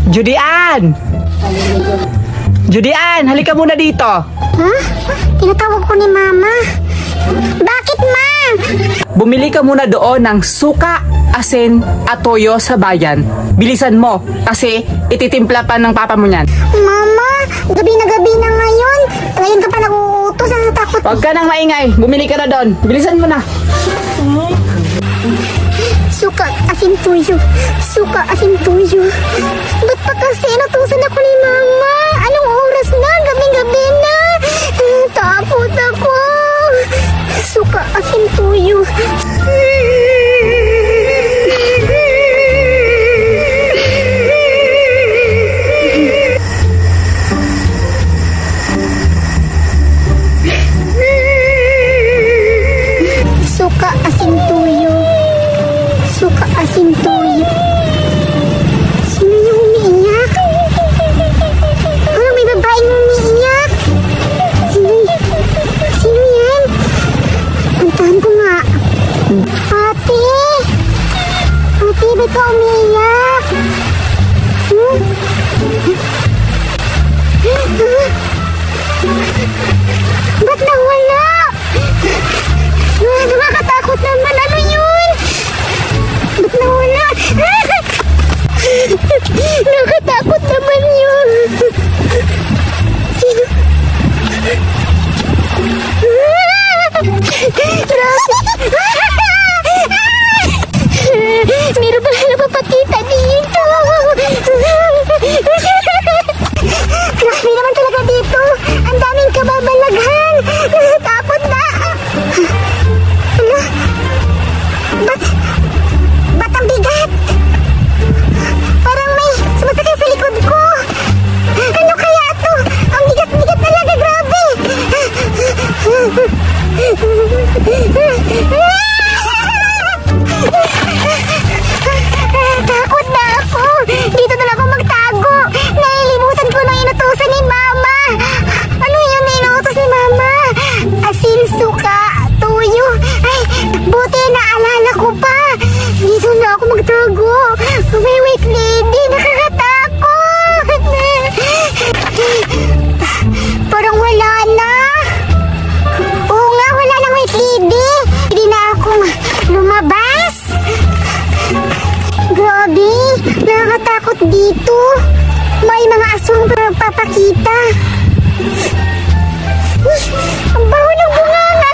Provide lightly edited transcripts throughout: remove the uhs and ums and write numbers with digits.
Judy Ann! Judy Ann, halika muna dito. Ha? Tinatawag ko ni Mama. Bakit, Ma? Bumili ka muna doon ng suka, asin at toyo sa bayan. Bilisan mo kasi ititimpla pa ng papa mo niyan. Mama, gabi na ngayon. Ngayon ka pa nag-uutos. Natatakot. Huwag ka nang maingay. Bumili ka na doon. Bilisan mo na. Suka, asin, tuyo. Suka, asin, tuyo. Ba't pa kasi natusan ako ni Mama? Anong oras na? Gabi-gabi na. Takot ako. Suka, asin, tuyo. Suka, asin, tuyo. Suka, asin, tuyo. Sino yung umiiyak? Parang may babaeng umiiyak. Sino yan? Puntahan ko nga. Ate! Ate, ba't ka umiiyak? Ba't nawala? Nakakatakot naman. Ano yun? Ba't nawala? Nakatakot naman yun. Meron ba napapakita dito? Grabe naman talaga dito. Ang daming kababalaghan. Takot na. Ano? Ba't ang bigat? Parang may sumasakay sa likod ko. Ano kaya to? Ang bigat-bigat talaga, grabe. Takot na ako. Dito na lang ako magtago. Nailimutan ko na inutusan ni Mama. Ano yun na inutos ni Mama? Asin, suka, tuyo. Ay, buti naalala ko pa. Dito na ako magtago. May wait lady. Nakakatakot. Parang wala na. Oo nga, wala nang wait lady. Hindi na akong lumabas. Grabe, nakakatakot dito. May mga aswang papakita. Ang baho ng bunganga.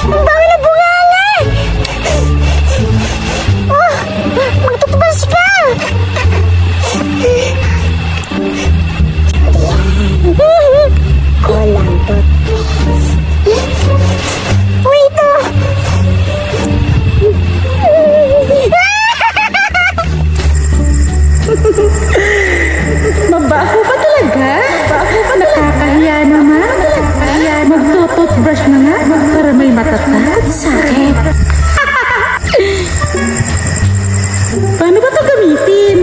Ang baho ng bunganga. Oh, magtutubas ka. Kolang to. Wait, oh. Mabaho pa talaga? Nakakahiya naman. Magtututbrush na nga para may matatakot sa akin. Paano ba ito gamitin?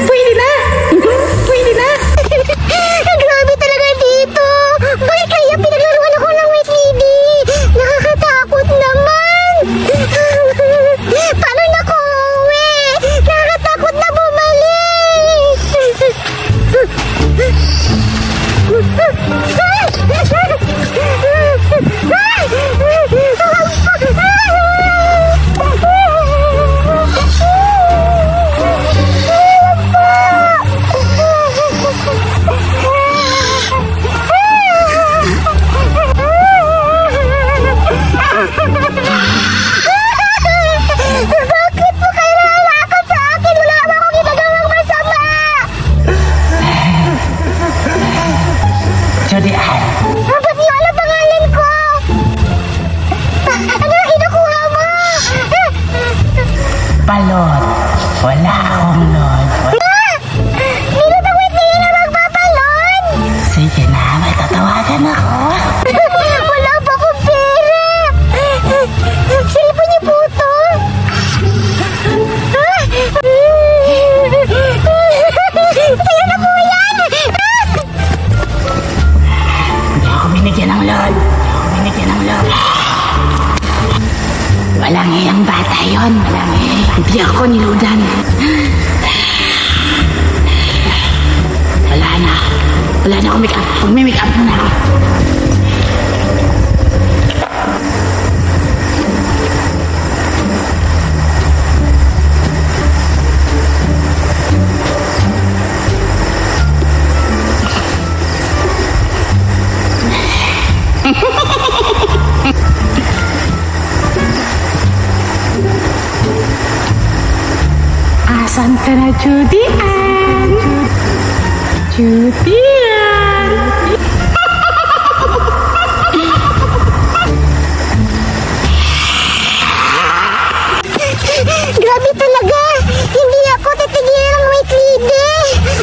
Pwede na! Pwede na! Grabe talaga dito. Bakit kaya pinaglaruan ako ng wait lady? Nakakatakot naman. na. Wala na akong make-up. Mag-make-up muna ako. Asan ka na, Judy Ann? Judy Ann! Grabe talaga! Hindi ako titigilan ng white lady!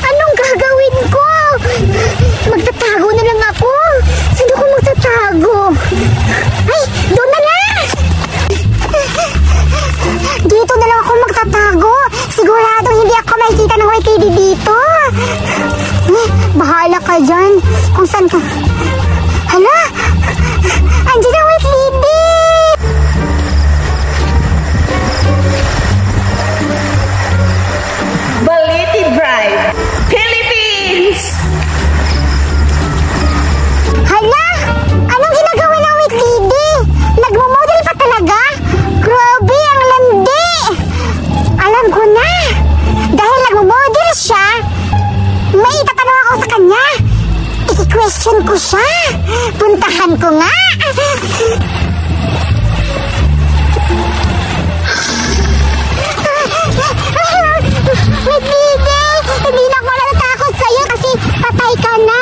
Anong gagawin ko? Magtatago na lang ako! Saan ako magtatago? Ay! Doon na lang! Dito na lang ako magtatago! Sigurado hindi ako makikita ng white lady dito! Bahala ka dyan! Kung saan ka... Hala! Andiyan ang white lady! Baliti Bride, Philippines! Hala! Anong ginagawa ng white lady? Nagmamodel pa talaga? Grabe, ang landi! Alam ko na! Dahil nagmamodel siya, may itatanong ako sa kanya. I-question ko siya. Puntahan ko nga. White lady! Hindi na ako natatakot sa'yo kasi patay ka na.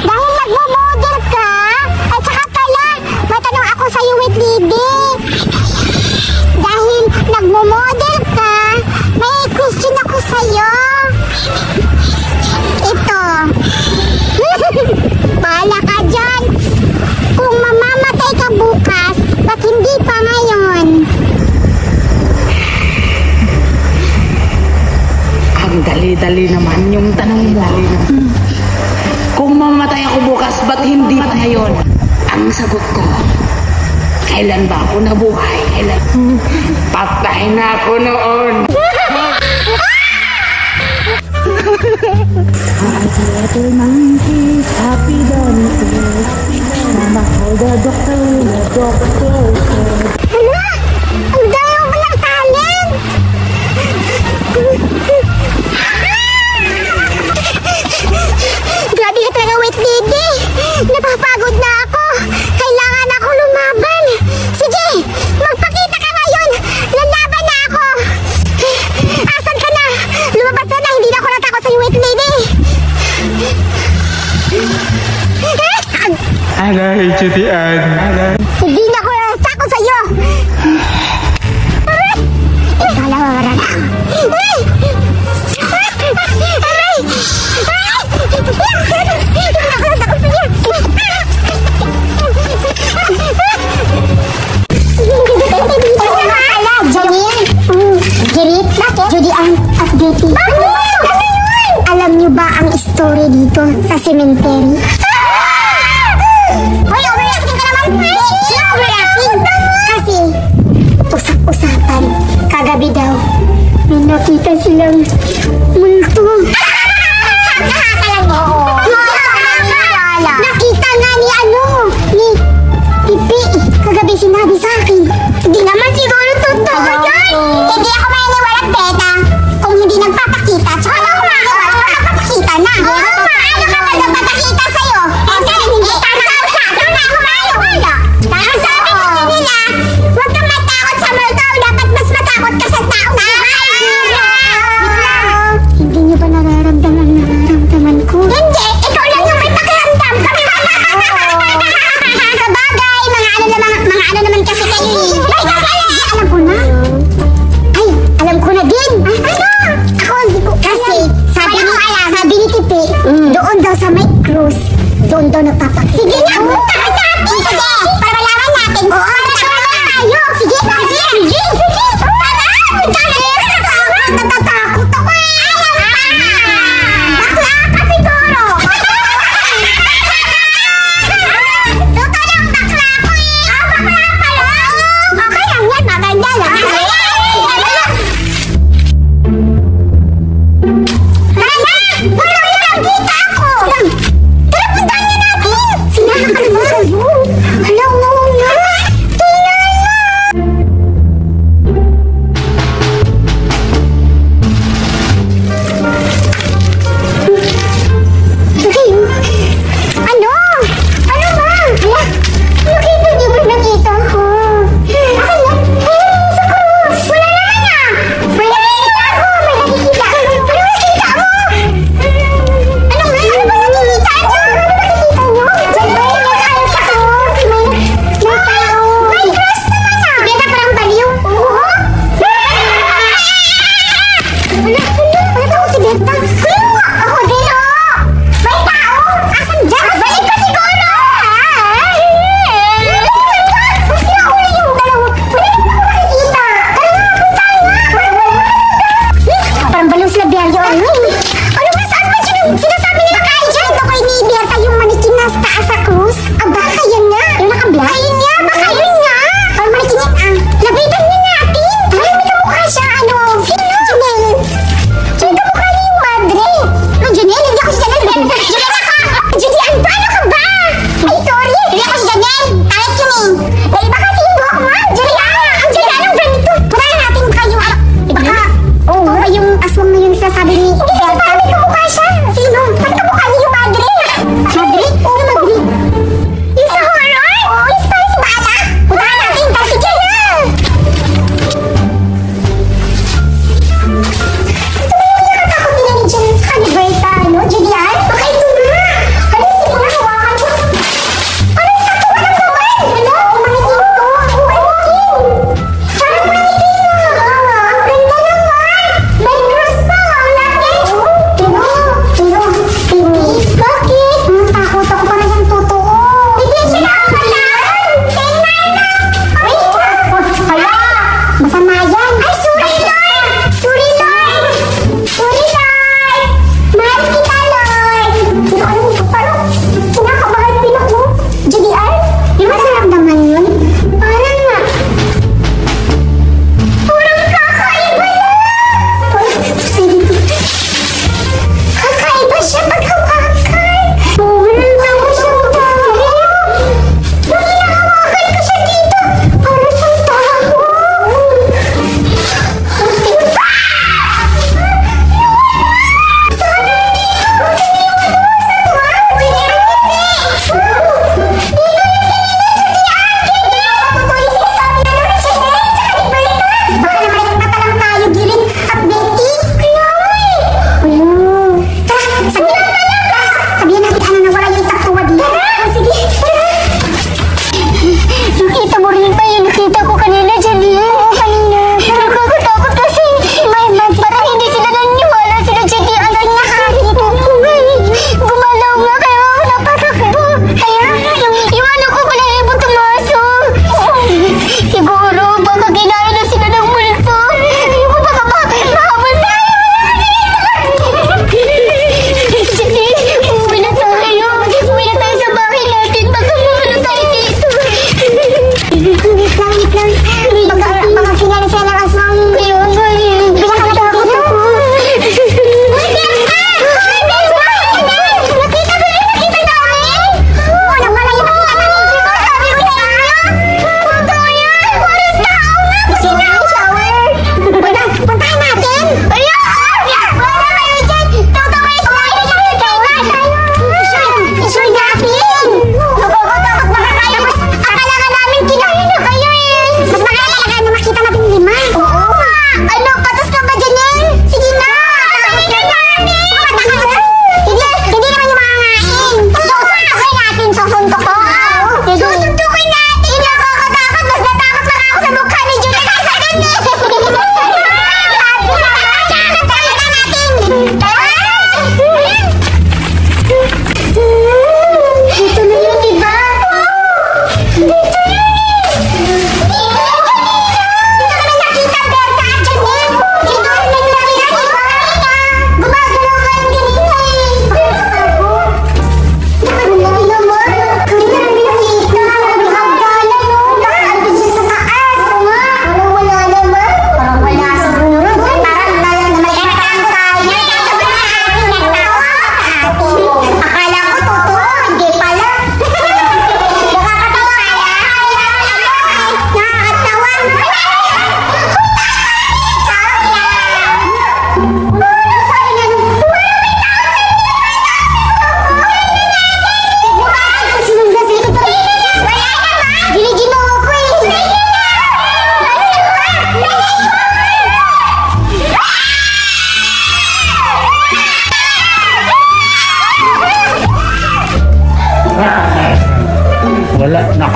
Dahil nagmamodel ka, at saka pala, may tanong ako sa'yo, white lady. Dahil nagmamodel ka, may question ako sa'yo. Ito. Bahala ka dyan. Kung mamamatay ka bukas, ba't hindi pa ngayon? Ang dali-dali naman yung tanong mo. Kung mamamatay ako bukas, ba't hindi pa ngayon? Ang sagot ko, kailan ba ako nabuhay? Kailan? Patay na ako noon. Happy monkey, happy donkey. Mama called the doctor, the doctor said. Hala! Ang dami mo ng talent! Grabe ka talaga, white lady! Napapagod na ako! Kailangan ako lumaban! Sige! Magpakita ka ngayon! Lalaban na ako! Asan ka na? Lumabas ka na! Hindi na ako natakot sa'yo, white lady! Aray, Judy Ann. Aray. Hindi na ako natakot sa'yo! Aray! Ikaw lang mamarala ako! Aray! Aray! Judy Ann at Betty. Alam niyo ba ang story dito sa cemetery? Hoy, overreacting ka naman! Overreacting! Kasi, usap-usapan, kagabi daw, may nakita silang multo. Nakakalang mo! Nakita nga ni Pipi, kagabi sinabi sa akin. Hindi naman siguro totoo yan. Hindi ako maniniwala, Beta. Kung hindi nagpapakita, tsaka na ako maniniwala, magpapakita na. Paano ka ba nagpapakita sa'yo? Kasi hindi ka nakakita. Doon na ako maniniwala. Ang sabi kasi nila, huwag kang matakot sa multo. Dapat mas matakot ka sa tao. Hindi niyo ba nararamdaman ko? Hindi! Ikaw lang yung may pakiramdam. Kami wala. Sa bagay, mga ano naman kasi kayo. Alam ko na. Ay, alam ko na din. Ano? Ako, hindi ko. Kasi, sabi ni Tipi, doon daw sa may cruise, doon daw nagpapakita. Sige na, punta ka natin. Sige, para malaman natin. Oo, tayo. Sige, sige. Punta na. Natatakot ako. Bakla ka siguro. Totoo lang, bakla ko eh. Bakla pala. Okay lang yan, maganda lang. Tara na!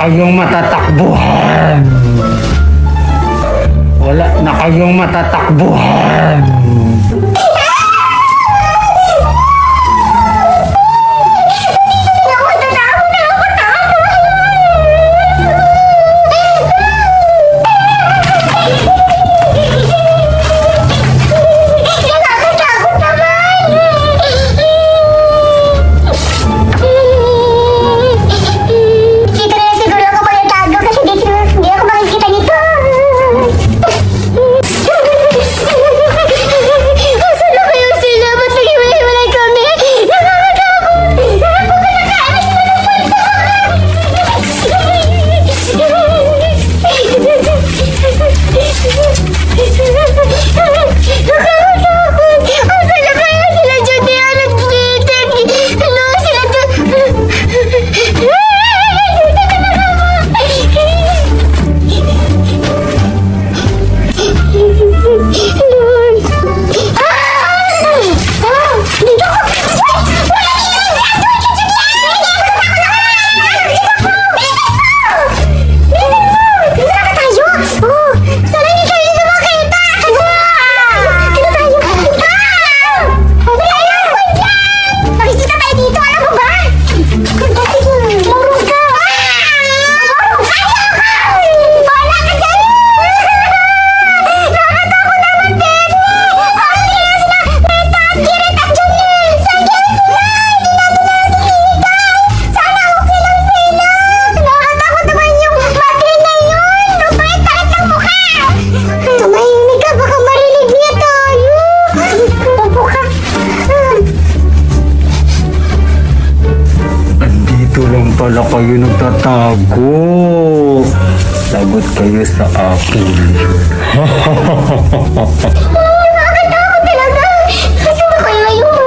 kayong matatakbuhan. Wala na kayong matatakbuhan. Pala kayo nagtatago. Lagot kayo sa akin. Nakakatakot talaga. Kasi ba kayo yung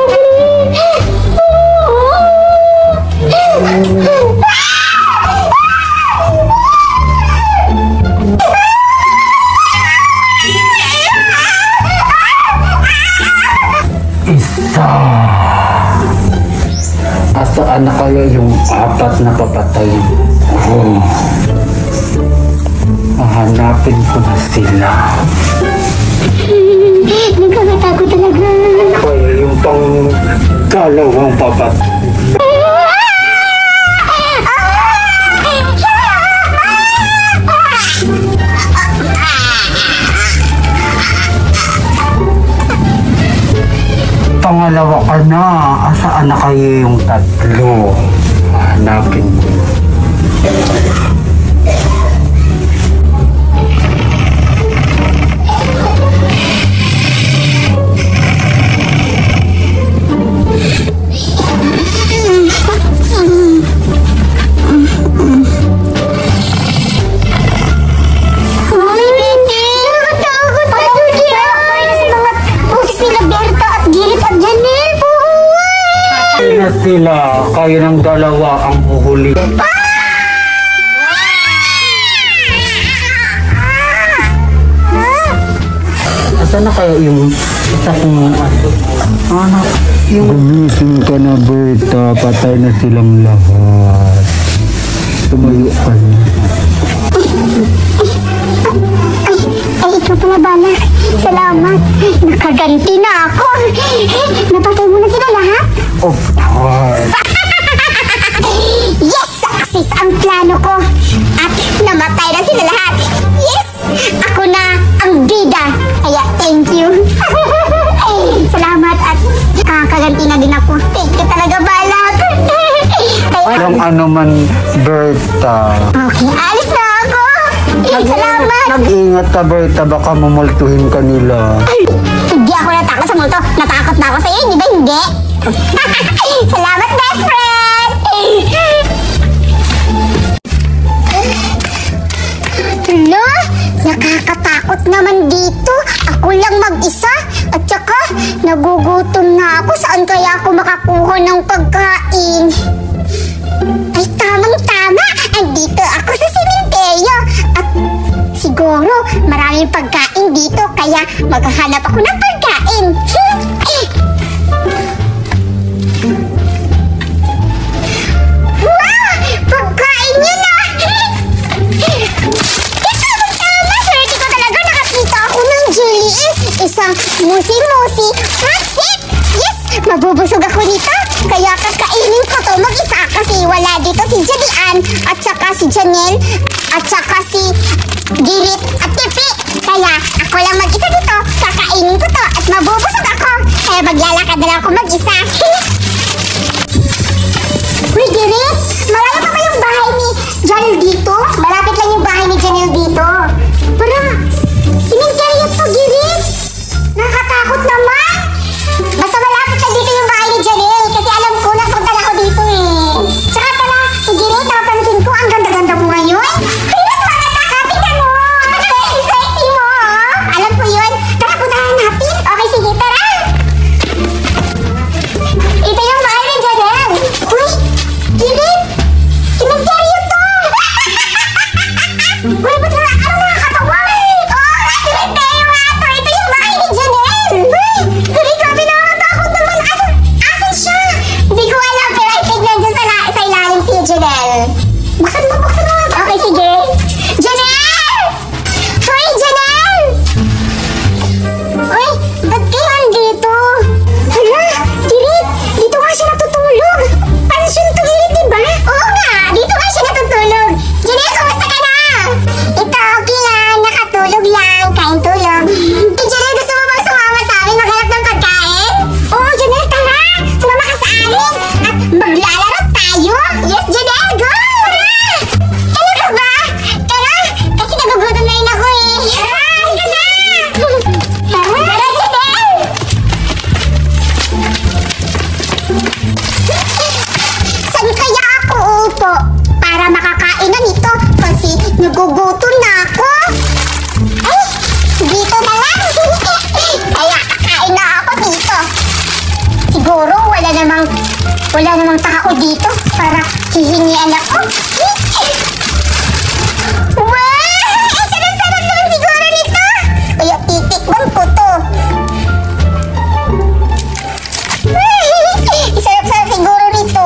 Isa. Asaan na kaya yung apat na papatay ko? Hahanapin ko na sila. Nakakatakot talaga. Kaya yung pang dalawang papatay. Pangalawa ka na. Asaan na kayo yung tatlo? Hanapin ko na. Na sila, kayo ng dalawa ang uhuli. Asa na kayo yung isa kong anak? Gumising ka na, Berta. Patay na silang lahat. Tumayo ka na. Ay, ikaw pala bala. Salamat. Nakaganti na ako. Napatay mo na sila lahat? Of course. Yes! Success ang plano ko. At namatay na sila lahat. Yes! Ako na ang bida. Kaya thank you. Salamat at kakaganti na din ako. Thank you talaga, Balak. Walang ano man, Berta. Okay, alis na ako. Salamat. Nag-ingat ka, Berta. Baka mumultuhin ka nila. Hindi ako natakot sa multo. Natakot na ako sa iyo. Hindi ba hindi? Salamat, best friend. Hala, nakakatakot naman dito. Ako lang mag-isa. At saka, nagugutom na ako. Saan kaya ako makakuha ng pagkain? Ay, tamang-tama. Andito ako sa sementeryo. At siguro, maraming pagkain dito. Kaya maghahanap ako ng pagkain. Wow! Pagkain niya na! ako nito. Kaya kakainin ko to mag-isa kasi wala dito si Jadian at saka si Janelle at saka si Girit at Tipi. Kaya ako lang mag-isa dito. Kakainin ko to at mabubusog ako. Kaya maglalakad na lang ako mag-isa. Uy, Girit! Malayo pa ba yung bahay ni Janelle dito? Malapit lang yung bahay ni Janelle dito. Para, simenteryo to, Girit! Nakakatakot naman! Basta malapit na dito yung bahay ni Janelle kasi alam ko napunta na ako dito eh. Tsaka pala, Girit, napansin ko ang ganda-ganda mo ngayon. Girit, maganda ka! Tingnan mo! Sexy mo! Alam ko yun. Tara, puntahan natin. Okay, sige, tara! Ito yung bahay ni Janelle. Uy! Girit! Simenteryo to! Uy, ba't na? Ano nakakatawa? Oo, simenteryo nga to! Ito yung bahay ni Janelle! Uy! Girit, grabe nakakatakot naman! Ano? Asan siya? Hindi ko alam, pero I think nandiyan sa ilalim si Janelle. Buksan mo, buksan mo! Okay, sige! Janelle! Uy, Janelle! Uy, ba't kayo andito? Hala, Girit! Dito nga siya natutulog! Pansyon to, Girit, diba? Oo nga! Dito nga siya natutulog! Janelle, kumusta ka na? Ito, okay lang. Nakatulog lang. Kain tulog. Janelle, gusto mo bang sumama sa amin maghanap ng pagkain? Oo, Janelle, tara! Sumama ka sa amin at maglalaro tayo! Yes, Janelle, go! Tara! Talaga ba? Tara! Kasi nagugutom na rin ako eh! Tara! Halika na! Tara! Tara, Janelle! Saan kaya ako upo para makakain na nito kasi nagugutom na ako? Ay, dito na lang. Kaya kakain na ako dito. Siguro wala namang tao dito para hihingian ako. Wow! Sarap-sarap naman siguro nito. Kaya titikman ko to. Sarap-sarap siguro nito.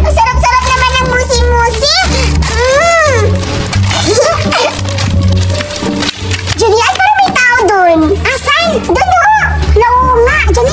Sarap-sarap naman ng musi-musi. Janelle, parang may tao dun. Asan? Doon o. Oo nga. Janelle,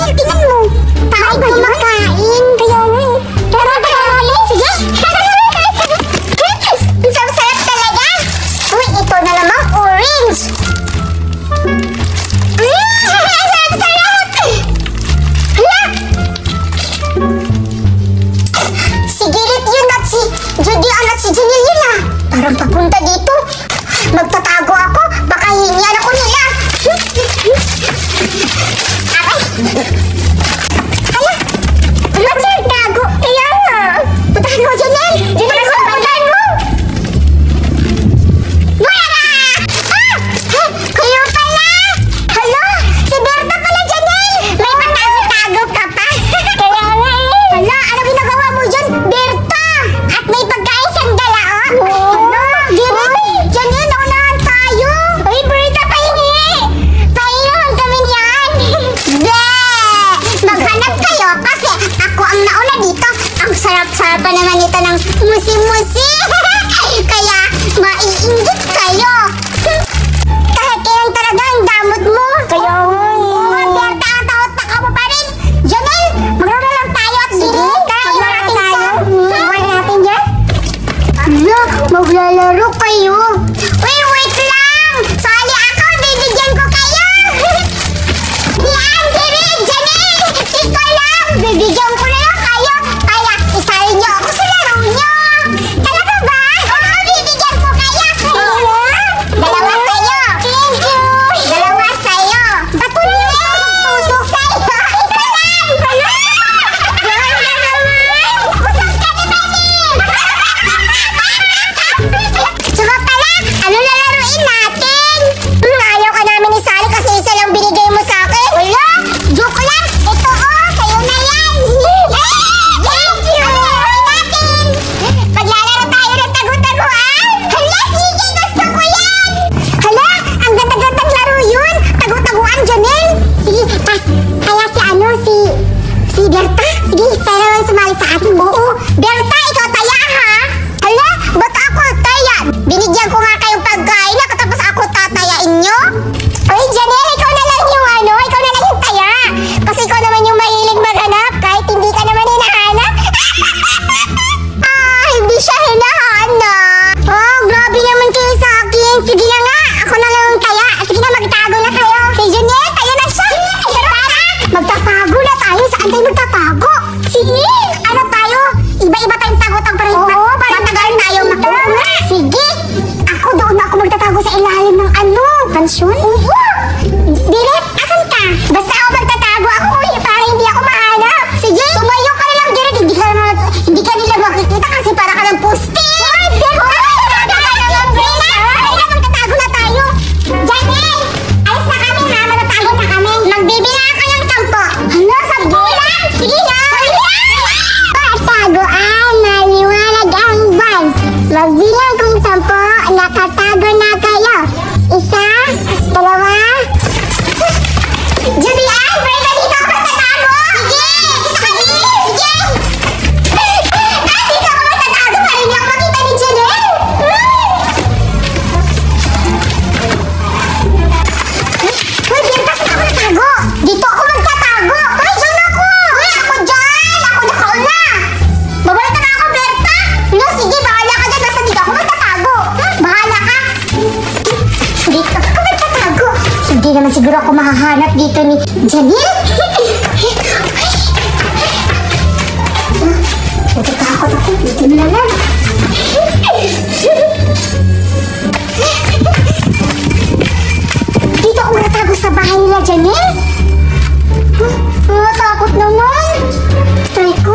Ay, Janelle, ikaw na lang yung ikaw na lang yung taya. Kasi ikaw naman yung mahilig maghanap kahit hindi ka naman hinahanap. Hindi siya hinahanap. Oh, grabe naman kayo sa akin. Sige na nga, ako na lang yung taya. Sige na, magtago na kayo. Si Janelle, taya na siya. Magtatago na tayo. Saan tayo magtatago? Sige, ano tayo? Iba-iba tayong tago-tago para matagal tayo. Sige, ako doon ako magtatago sa ilalim ng pansyon? Direk, asan ka? Basta ako magtatago ako para hindi ako mahanap. Sige, tumayo ka na lang, Direk. Hindi ka nila makikita kasi para ka ng puste. Ay, Direk! Magtatago na tayo. Janelle, alis na kami ha. Magtatago na kami. Magbibilang ka ng 10. Ano? 10 lang? Sige na. Tagoan, maliwanag ang buwan. Magbilang kong 10, nakatago na kayo. 1, 2. Julian, pwede dito ako magtatago. Sige, sige. Dito ako magtatago para hindi ako makita ni Janelle. Uy, Berta, saan ako natago? Dito ako magtatago. Uy, dyan ako. Uy, ako dyan. Ako nakauna. Babalita na ako, Berta. No, sige, bahala ka dyan. Basta dito ako magtatago. Bahala ka. Dito ako magtatago. Hindi naman siguro ako mahahanap dito ni Janelle. Natatakot ako. Dito na lang. Dito ako natago sa bahay nila, Janelle. Takot naman. Try ko.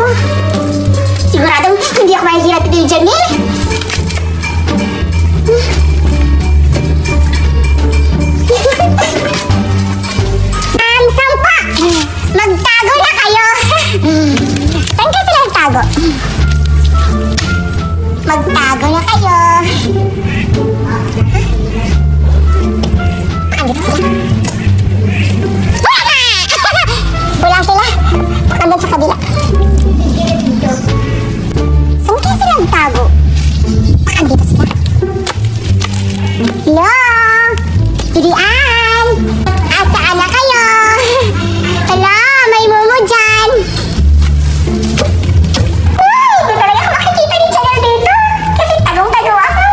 Siguradong hindi ako mahihirap dito ni Janelle. Sampa! Magtago na kayo! Saan ka sila nagtago? Magtago na kayo! Andito sila? Wala sila! Andun sa kabila. Saan kayo sila nagtago? Andito sila? Hello! Julian! Asaan na kayo? Hala, may momo dyan. Uy, hindi talaga ako makikita ni Janelle dito. Kasi tagong-tago ako.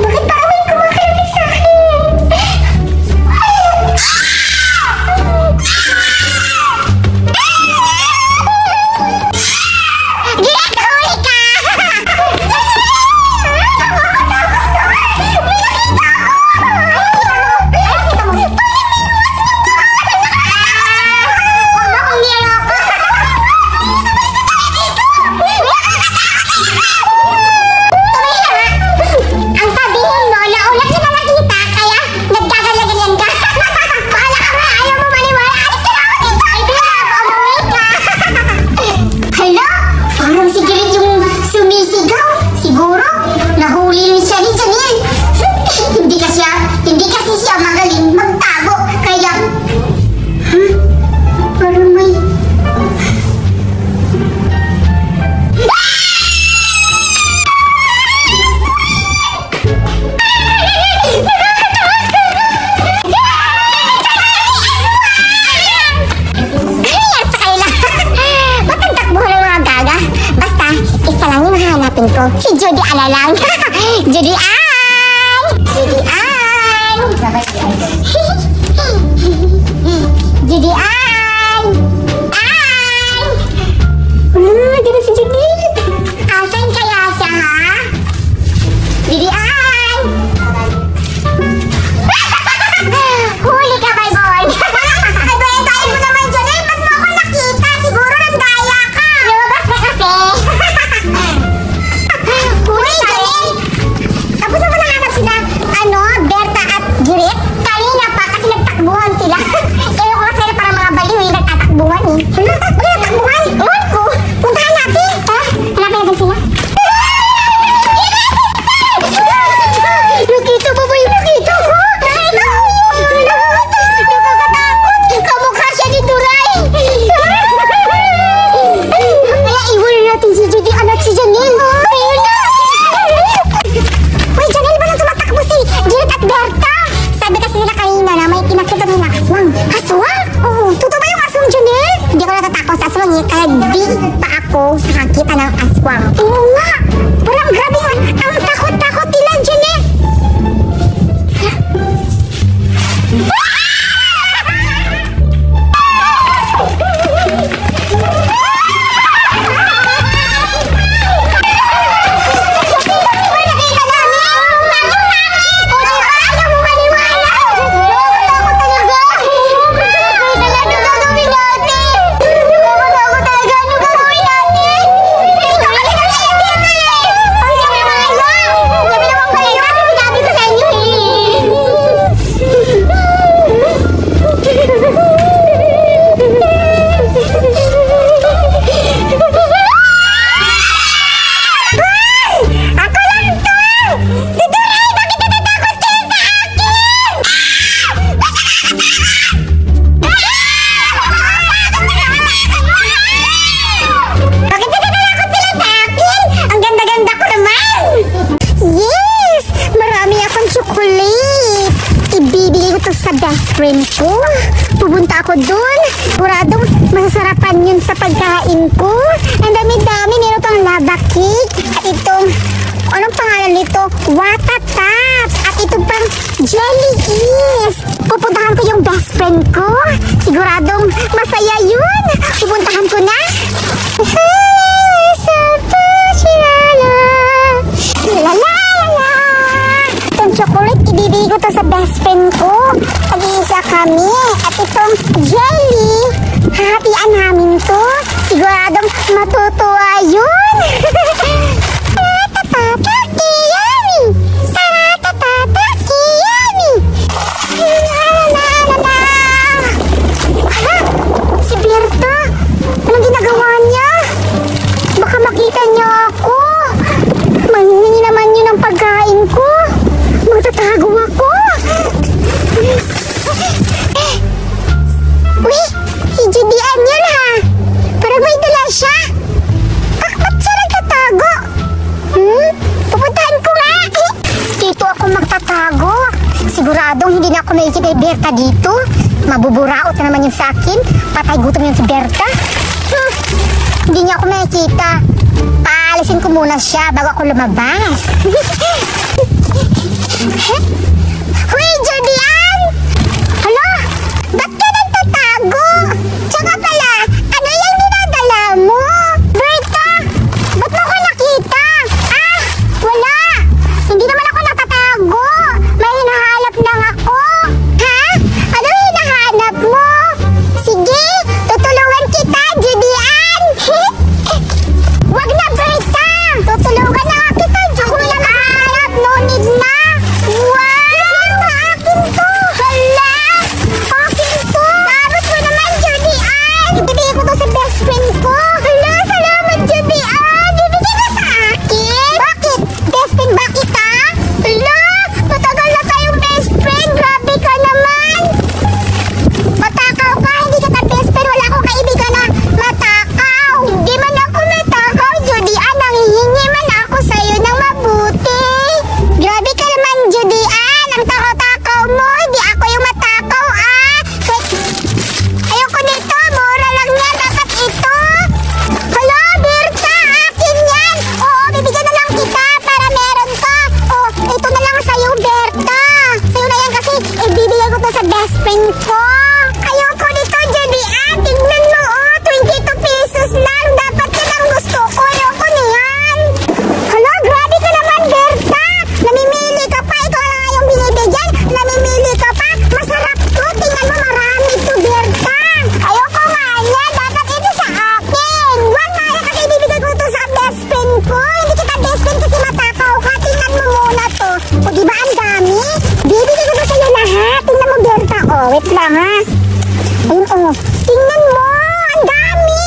Bakit parang may kumakalapit sa akin? ko. Si Judy Alalang. Judy Ann! Judy Ann! Judy Ann! Ann! Di ba si Judy? Asan kaya siya, ha? Judy Ann! Huli ka, Baybon! Ay, tayo mo naman dyan eh. Ba't mo ako nakita? Siguro nandaya ka. Lumabas na kasi. Huli, Janelle! Tapos ako nahanap sila, Nag-dig pa ako nakakita ng aswang. Oo nga! Parang grabe ang takot-takot nila, Jeanette! Friend ko. Pupunta ako dun. Siguradong masasarapan yun sa pagkain ko. Ang dami-dami. Meron pang lava cake. At itong, anong pangalan nito? Watatap. At itong pang jelly is. Pupuntahan ko yung best friend ko. Siguradong masaya yun. Pupuntahan ko na. Itong chocolate, ibibigay ko to sa best friend ko. Tag-iisa kami. At itong jelly, hahatian namin to. Siguradong matutuwa yun. Taratatatataki, yummy! Taratatatataki, yummy! Hala, si Berta, anong ginagawa niya? Baka makita niya ako. Manghingi naman yun ang pagkain ko. Magtatago ako. Uy, si Judian yun ha. Parang may dala siya. Ba't siya nagtatago? Pupuntahan ko nga. Dito ako magtatago. Siguradong hindi na ako makikita ni Berta dito. Mabuburaot na naman yun sa akin. Patay gutom yun si Berta. Hindi niya ako makikita. Paalisin ko muna siya bago ako lumabas. Huy, Judian! Hala, ba't ka nagtatago? Tsaka pala, ano yung dinadala mo? Berta, ba't mo ko nakita? Ah, wala. Hindi naman ako nakatago. May hinahanap lang ako. Ha? Ano hinahanap mo? Sige, tutulungan kita, Judian. Wag na, Berta. Tutulungan na kita, Judian. Ako lang nakahanap, no need na. Wow! Akin to! Hala! Akin to! Tapos mo naman, Judian! Ibigay ko to sa best friend ko! Hala! Salamat, Judian! Ibigay mo sa akin! Bakit? Best friend ba kita? Hala! Matagal na tayong best friend! Grabe ka naman! Matakaw ka! Hindi ka best friend! Wala akong kaibigan na matakaw! Hindi man ako matakaw, Judian! Nanghihingi man ako sa'yo ng mabuti! Grabe ka naman, Judian! Ang takaw-takaw mo! Hindi ako yung matakaw, ah! Ayoko nito! Mura lang yan! Dapat ito! Hala, Berta! Akin yan! Oo, bibigyan na lang kita para meron ka! Oh, ito na lang sa'yo, Berta! Sa'yo na yan kasi ibibigay ko to sa best friend ko! Ayoko nito, Judian! Tignan mo, oh! 22 pesos lang! Dapat yan ang gusto ko! Ayoko niyan! Hala, grabe ka naman, Berta! Namimili ka pa! Ikaw lang yung binibigyan! Namimili ka pa! Masarap to! Tingnan mo, marami to, Berta! Ayoko nga yan! Dapat ito sa akin! Wag nga yan kasi ibibigay ko to sa best friend ko! Hindi kita best friend kasi matakaw ka! Tingnan mo muna to! O diba ang dami? Bibigay ko to sa'yo lahat! Tingnan mo, Berta! Oh, wait lang ha! Ayun, oh! Tingnan mo! Ang dami!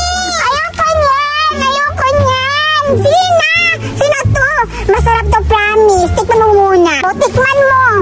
Ayoko niyan! Ayoko niyan! Sina! Sino to? Masarap to, promise! Tikman mo muna! O, tikman mo!